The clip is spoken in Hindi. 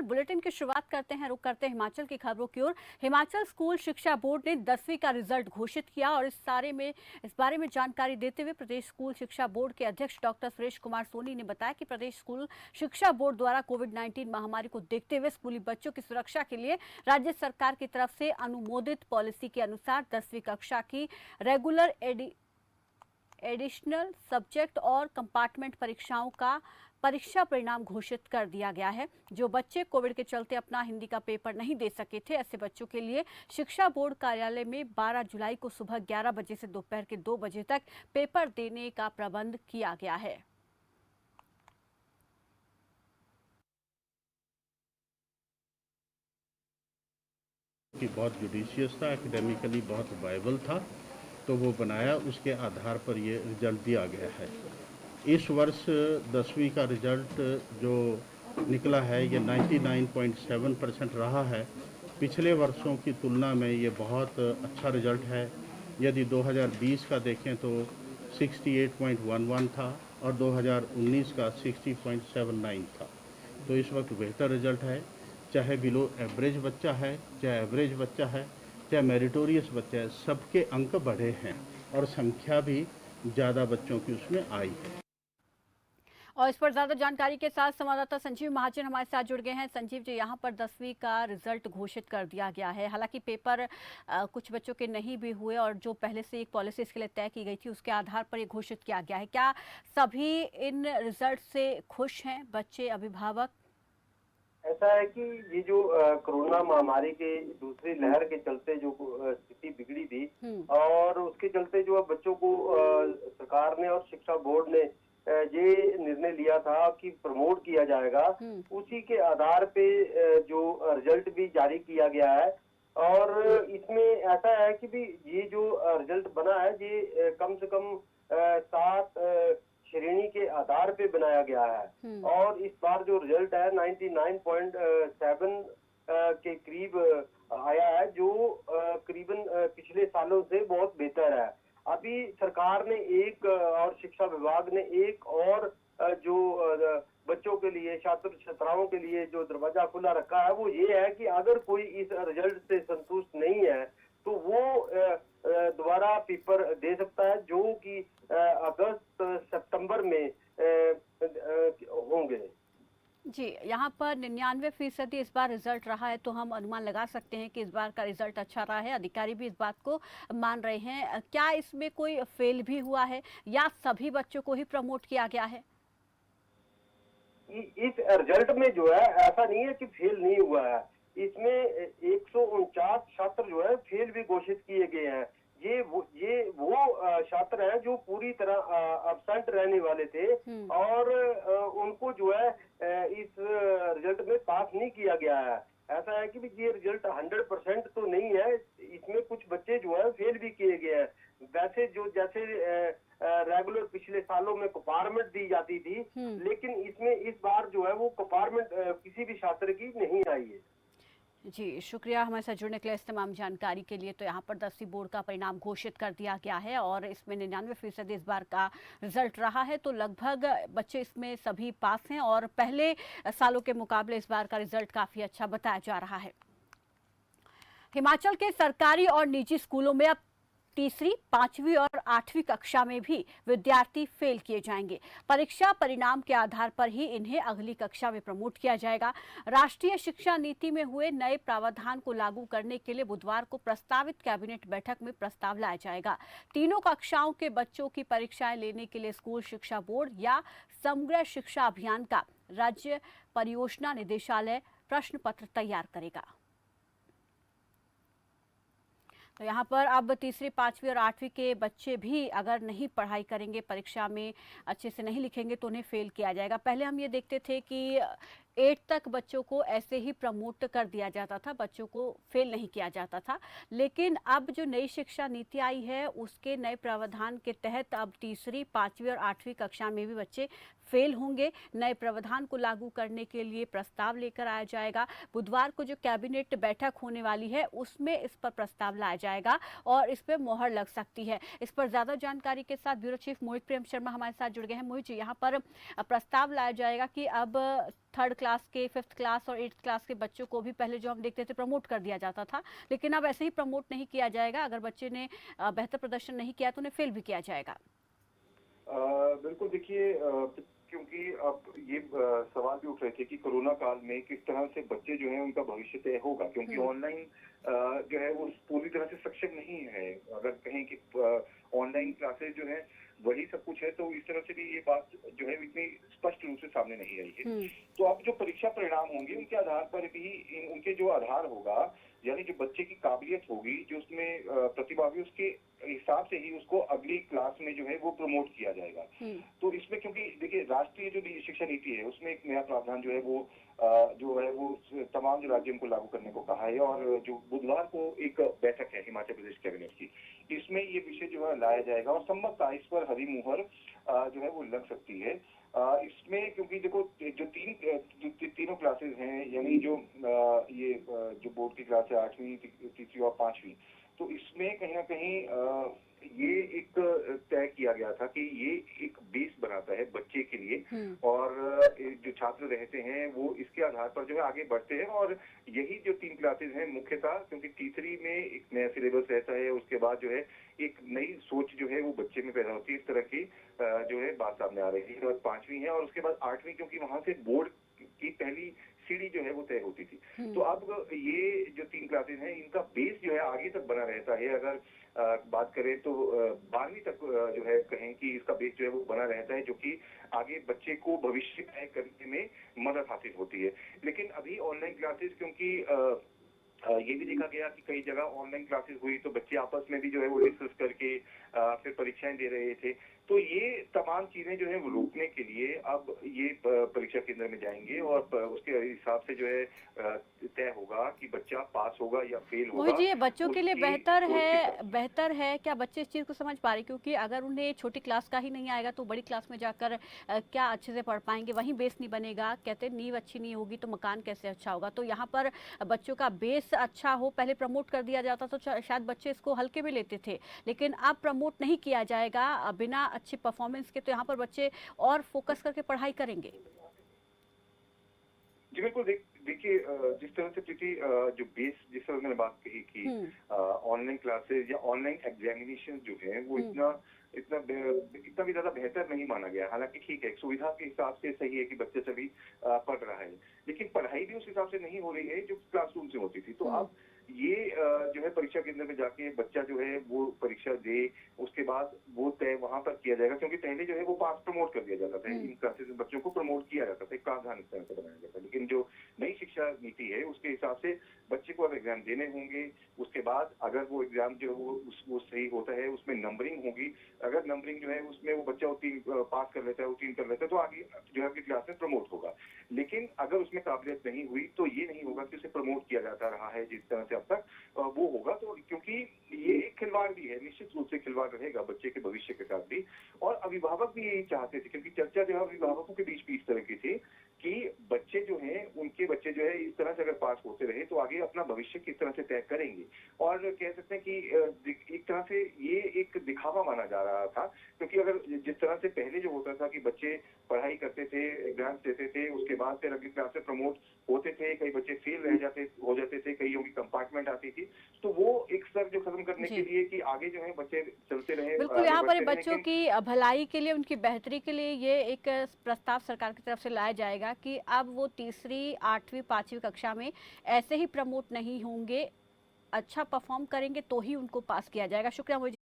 फिलहाल बुलेटिन की शुरुआत करते हैं, रुक करते हैं हिमाचल की खबरों की ओर। हिमाचल स्कूल शिक्षा बोर्ड ने 10वीं का रिजल्ट घोषित किया और इस बारे में जानकारी देते हुए प्रदेश स्कूल शिक्षा बोर्ड के अध्यक्ष डॉक्टर सुरेश कुमार सोनी ने बताया कि प्रदेश स्कूल शिक्षा बोर्ड द्वारा कोविड-19 महामारी को देखते हुए स्कूली बच्चों की सुरक्षा के लिए राज्य सरकार की तरफ से अनुमोदित पॉलिसी के अनुसार 10वीं कक्षा की रेगुलर एडिशनल सब्जेक्ट और कंपार्टमेंट परीक्षाओं का परीक्षा परिणाम घोषित कर दिया गया है। जो बच्चे कोविड के चलते अपना हिंदी का पेपर नहीं दे सके थे, ऐसे बच्चों के लिए शिक्षा बोर्ड कार्यालय में 12 जुलाई को सुबह 11 बजे से दोपहर के 2 बजे तक पेपर देने का प्रबंध किया गया है। कि बहुत जुडिशियस था, एकेडमिकली बहुत वायबल था, तो वो बनाया, उसके आधार पर ये रिजल्ट दिया गया है। इस वर्ष 10वीं का रिजल्ट जो निकला है ये 99.7% रहा है। पिछले वर्षों की तुलना में ये बहुत अच्छा रिजल्ट है। यदि 2020 का देखें तो 68.11 था और 2019 का 60.79 था। तो इस वक्त बेहतर रिजल्ट है। चाहे बिलो एवरेज बच्चा है, चाहे एवरेज बच्चा है, चाहे मेरिटोरियस बच्चा है, सबके अंक बढ़े हैं और संख्या भी ज़्यादा बच्चों की उसमें आई है। और इस पर ज्यादा जानकारी के साथ संवाददाता संजीव महाजन हमारे साथ जुड़ गए हैं। संजीव जी, यहाँ पर 10वीं का रिजल्ट घोषित कर दिया गया है। हालांकि पेपर कुछ बच्चों के नहीं भी हुए और जो पहले से एक पॉलिसी इसके लिए तय की गई थी उसके आधार पर ये घोषित किया गया है। क्या सभी इन रिजल्ट से खुश हैं, बच्चे, अभिभावक? ऐसा है कि ये जो कोरोना महामारी के दूसरी लहर के चलते जो स्थिति बिगड़ी थी और उसके चलते जो बच्चों को सरकार ने और शिक्षा बोर्ड ने ये निर्णय लिया था कि प्रमोट किया जाएगा, उसी के आधार पे जो रिजल्ट भी जारी किया गया है। और इसमें ऐसा है कि भी ये जो रिजल्ट बना है ये कम से कम 7 श्रेणी के आधार पे बनाया गया है और इस बार जो रिजल्ट है 99.7 के करीब आया है, जो करीबन पिछले सालों से बहुत बेहतर है। अभी सरकार ने एक और शिक्षा विभाग ने एक और जो बच्चों के लिए, छात्र छात्राओं के लिए जो दरवाजा खुला रखा है वो ये है कि अगर कोई इस रिजल्ट से संतुष्ट नहीं है तो वो दोबारा पेपर दे सकता है, जो कि अगस्त सितंबर में होंगे। जी, यहाँ पर 99% इस बार रिजल्ट रहा है, तो हम अनुमान लगा सकते हैं कि इस बार का रिजल्ट अच्छा रहा है। अधिकारी भी इस बात को मान रहे हैं। क्या इसमें कोई फेल भी हुआ है या सभी बच्चों को ही प्रमोट किया गया है? इस रिजल्ट में जो है ऐसा नहीं है कि फेल नहीं हुआ है। इसमें 149 छात्र जो है फेल भी घोषित किए गए हैं। ये वो छात्र हैं जो पूरी तरह अब्सेंट रहने वाले थे और उनको जो है इस रिजल्ट में पास नहीं किया गया है। ऐसा है कि ये रिजल्ट 100% तो नहीं है, इसमें कुछ बच्चे जो है फेल भी किए गए हैं। वैसे जो जैसे रेगुलर पिछले सालों में कंपार्टमेंट दी जाती थी, लेकिन इसमें इस बार जो है वो कंपार्टमेंट किसी भी छात्र की नहीं आई है। जी, शुक्रिया हमारे साथ जुड़ने के लिए, इस तमाम जानकारी के लिए। तो यहाँ पर 10वीं बोर्ड का परिणाम घोषित कर दिया गया है और इसमें 99% इस बार का रिजल्ट रहा है, तो लगभग बच्चे इसमें सभी पास हैं और पहले सालों के मुकाबले इस बार का रिजल्ट काफ़ी अच्छा बताया जा रहा है। हिमाचल के सरकारी और निजी स्कूलों में अब तीसरी, 5वीं और 8वीं कक्षा में भी विद्यार्थी फेल किए जाएंगे। परीक्षा परिणाम के आधार पर ही इन्हें अगली कक्षा में प्रमोट किया जाएगा। राष्ट्रीय शिक्षा नीति में हुए नए प्रावधान को लागू करने के लिए बुधवार को प्रस्तावित कैबिनेट बैठक में प्रस्ताव लाया जाएगा। तीनों कक्षाओं के बच्चों की परीक्षाएं लेने के लिए स्कूल शिक्षा बोर्ड या समग्र शिक्षा अभियान का राज्य परियोजना निदेशालय प्रश्न पत्र तैयार करेगा। तो यहाँ पर अब तीसरी, 5वीं और 8वीं के बच्चे भी अगर नहीं पढ़ाई करेंगे, परीक्षा में अच्छे से नहीं लिखेंगे, तो उन्हें फेल किया जाएगा। पहले हम ये देखते थे कि 8 तक बच्चों को ऐसे ही प्रमोट कर दिया जाता था, बच्चों को फेल नहीं किया जाता था। लेकिन अब जो नई शिक्षा नीति आई है उसके नए प्रावधान के तहत अब तीसरी, 5वीं और 8वीं कक्षा में भी बच्चे फेल होंगे। नए प्रावधान को लागू करने के लिए प्रस्ताव लेकर आया जाएगा। बुधवार को जो कैबिनेट बैठक होने वाली है उसमें इस पर प्रस्ताव लाया जाएगा और इस पर मोहर लग सकती है। इस पर ज्यादा जानकारी के साथ ब्यूरो चीफ मोहित प्रेम शर्मा हमारे साथ जुड़ गए हैं। मोहित जी, यहाँ पर प्रस्ताव लाया जाएगा कि अब 3rd क्लास के, 5th क्लास और 8th क्लास के बच्चों को भी पहले जो हम देखते थे प्रमोट कर दिया जाता था, लेकिन अब ऐसे ही प्रमोट नहीं किया जाएगा। अगर बच्चे ने बेहतर प्रदर्शन नहीं किया तो उन्हें फेल भी किया जाएगा। बिल्कुल, देखिए, क्योंकि अब ये सवाल भी उठ रहे थे कि कोरोना काल में किस तरह से बच्चे जो हैं उनका भविष्य तय होगा, क्योंकि ऑनलाइन जो है वो पूरी तरह से सक्षम नहीं है। अगर कहें कि ऑनलाइन क्लासेस जो है वही सब कुछ है, तो इस तरह से भी ये बात जो है इतनी स्पष्ट रूप से सामने नहीं आई है। तो अब जो परीक्षा परिणाम होंगे उनके आधार पर भी उनके जो आधार होगा, यानी जो बच्चे की काबिलियत होगी, जो उसमें प्रतिभा होगी, उसके हिसाब से ही उसको अगली क्लास में जो है वो प्रमोट किया जाएगा। तो इसमें, क्योंकि देखिए राष्ट्रीय जो शिक्षा नीति है उसमें एक नया प्रावधान जो है वो तमाम जो राज्यों को लागू करने को कहा है, और जो बुधवार को एक बैठक है हिमाचल प्रदेश कैबिनेट की, इसमें ये विषय जो है लाया जाएगा और संभवतः इस पर हरी मुहर जो है वो लग सकती है। इसमें क्योंकि देखो जो तीनों क्लासेस हैं, यानी जो जो बोर्ड की क्लास है 8वीं, तीसरी और 5वीं, तो इसमें कहीं ना कहीं ये एक तय किया गया था कि ये एक बेस बनाता है बच्चे के लिए, और जो छात्र रहते हैं वो इसके आधार पर जो है आगे बढ़ते हैं। और यही जो 3 क्लासेस हैं मुख्यतः, क्योंकि तीसरी में एक नया सिलेबस रहता है, उसके बाद जो है एक नई सोच जो है वो बच्चे में पैदा होती है, इस तरह की जो है बात सामने आ रही है। और 5वीं है, और उसके बाद 8वीं, क्योंकि वहां से बोर्ड की पहली सीढ़ी जो है वो तय होती थी। तो अब ये जो 3 क्लासेस हैं इनका बेस जो है आगे तक बना रहता है। अगर बात करें तो 12वीं तक जो है कहें कि इसका बेस जो है वो बना रहता है, जो कि आगे बच्चे को भविष्य तय करने में मदद हासिल होती है। लेकिन अभी ऑनलाइन क्लासेस, क्योंकि ये भी देखा गया कि कई जगह ऑनलाइन क्लासेस हुई तो बच्चे आपस में भी जो है वो डिस्कस करके फिर परीक्षाएं दे रहे थे। तो ये तमाम चीजें जो है वो रोकने के लिए अब ये परीक्षा केंद्र में जाएंगे, और उसके हिसाब से जो है तय होगा कि बच्चा पास होगा या फेल होगा। मोहित जी, ये बच्चों के लिए बेहतर है क्या? बच्चे इस चीज़ को समझ पा रहे? क्योंकि अगर उन्हें छोटी क्लास का ही नहीं आएगा तो बड़ी क्लास में जाकर क्या अच्छे से पढ़ पाएंगे? वहीं बेस नहीं बनेगा। कहते हैं नींव अच्छी नहीं होगी तो मकान कैसे अच्छा होगा। तो यहाँ पर बच्चों का बेस अच्छा हो, पहले प्रमोट कर दिया जाता तो शायद बच्चे इसको हल्के में लेते थे, लेकिन अब प्रमोट नहीं किया जाएगा बिना अच्छी परफॉर्मेंस के, तो यहाँ पर बच्चे और फोकस करके पढ़ाई करेंगे। जी बिल्कुल, देखिए, जिस तरह से प्रीति जो बेस, जिस तरह मैंने बात कही कि ऑनलाइन क्लासेस या ऑनलाइन एग्जामिनेशन जो है वो इतना भी ज्यादा बेहतर नहीं माना गया। हालांकि ठीक है, सुविधा के हिसाब से सही है कि बच्चे सभी पढ़ रहा है, लेकिन पढ़ाई भी उस हिसाब से नहीं हो रही है जो क्लासरूम से होती थी। तो अब ये जो है परीक्षा केंद्र में जाके बच्चा जो है वो परीक्षा दे, उसके बाद वो तय वहां पर किया जाएगा। क्योंकि पहले जो है वो पास प्रमोट कर दिया जाता था, इन क्लासेस में बच्चों को प्रमोट किया जाता था, एक प्रावधान इस तरह से बनाया जाता था। लेकिन जो नई शिक्षा नीति है उसके हिसाब से बच्चे को अब एग्जाम देने होंगे, उसके बाद अगर वो एग्जाम जो वो सही होता है उसमें नंबरिंग होगी। अगर नंबरिंग जो है उसमें वो बच्चा पास कर लेता है, उत्तीर्ण कर लेता है, तो आगे जो है अपनी क्लास में प्रमोट होगा। लेकिन अगर उसमें काबिलियत नहीं हुई तो ये नहीं होगा कि उसे प्रमोट किया जाता रहा है जिस तरह से अब तक वो होगा। तो क्योंकि ये एक खिलवाड़ भी है, निश्चित रूप से खिलवाड़ रहेगा बच्चे के भविष्य के साथ भी, और अभिभावक भी यही चाहते थे। क्योंकि चर्चा जो है अभिभावकों के बीच भी इस तरह की थी कि बच्चे जो हैं, उनके बच्चे जो है इस तरह से अगर पास होते रहे तो आगे अपना भविष्य किस तरह से तय करेंगे। और कह सकते हैं कि एक तरह से ये एक दिखावा माना जा रहा था। क्योंकि अगर जिस तरह से पहले जो होता था कि बच्चे पढ़ाई करते थे, एग्जाम देते थे, उसके बाद फिर अगली क्लास में प्रमोट होते थे, कई बच्चे फेल हो जाते थे, कईयों की कंपार्टमेंट आती थी, तो वो एक स्तर जो खत्म करने के लिए कि आगे जो है बच्चे चलते रहे। बिल्कुल, यहाँ पर बच्चों की भलाई के लिए, उनकी बेहतरी के लिए ये एक प्रस्ताव सरकार की तरफ से लाया जाएगा कि अब वो तीसरी, 8वीं, 5वीं कक्षा में ऐसे ही प्रमोट नहीं होंगे, अच्छा परफॉर्म करेंगे तो ही उनको पास किया जाएगा। शुक्रिया।